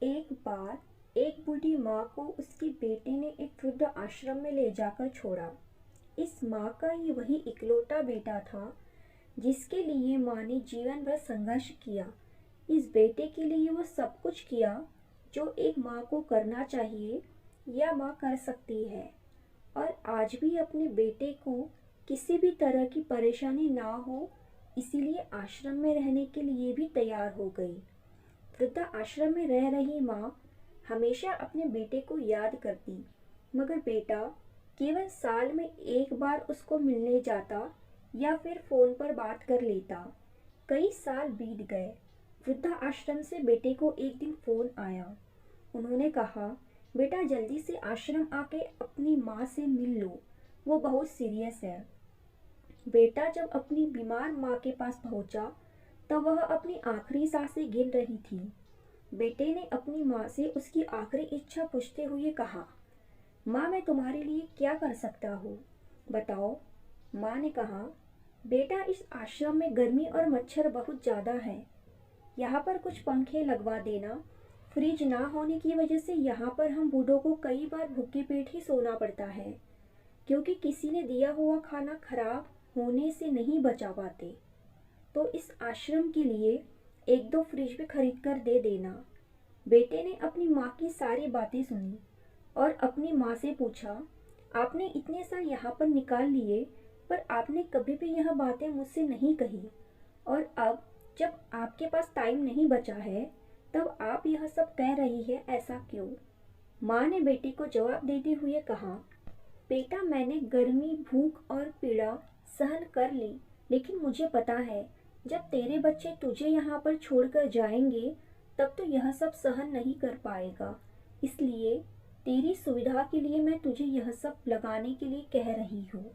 एक बार एक बूढ़ी माँ को उसके बेटे ने एक वृद्ध आश्रम में ले जाकर छोड़ा। इस माँ का ये वही इकलौता बेटा था जिसके लिए माँ ने जीवन भर संघर्ष किया। इस बेटे के लिए वो सब कुछ किया जो एक माँ को करना चाहिए या माँ कर सकती है, और आज भी अपने बेटे को किसी भी तरह की परेशानी ना हो इसीलिए आश्रम में रहने के लिए भी तैयार हो गई। वृद्धा आश्रम में रह रही माँ हमेशा अपने बेटे को याद करती, मगर बेटा केवल साल में एक बार उसको मिलने जाता या फिर फोन पर बात कर लेता। कई साल बीत गए। वृद्धा आश्रम से बेटे को एक दिन फोन आया। उन्होंने कहा, बेटा जल्दी से आश्रम आके अपनी माँ से मिल लो, वो बहुत सीरियस है। बेटा जब अपनी बीमार माँ के पास पहुंचा तब वह अपनी आखिरी सांसें गिन रही थी। बेटे ने अपनी माँ से उसकी आखिरी इच्छा पूछते हुए कहा, माँ मैं तुम्हारे लिए क्या कर सकता हूँ, बताओ। माँ ने कहा, बेटा इस आश्रम में गर्मी और मच्छर बहुत ज़्यादा है, यहाँ पर कुछ पंखे लगवा देना। फ्रिज ना होने की वजह से यहाँ पर हम बूढ़ों को कई बार भूखे पेट ही सोना पड़ता है, क्योंकि किसी ने दिया हुआ खाना खराब होने से नहीं बचा पाते। तो इस आश्रम के लिए एक दो फ्रिज भी खरीद कर दे देना। बेटे ने अपनी माँ की सारी बातें सुनी और अपनी माँ से पूछा, आपने इतने साल यहाँ पर निकाल लिए पर आपने कभी भी यह बातें मुझसे नहीं कही, और अब जब आपके पास टाइम नहीं बचा है तब आप यह सब कह रही है, ऐसा क्यों। माँ ने बेटे को जवाब देते हुए कहा, बेटा मैंने गर्मी भूख और पीड़ा सहन कर ली, लेकिन मुझे पता है जब तेरे बच्चे तुझे यहाँ पर छोड़कर जाएंगे तब तो यह सब सहन नहीं कर पाएगा, इसलिए तेरी सुविधा के लिए मैं तुझे यह सब लगाने के लिए कह रही हूँ।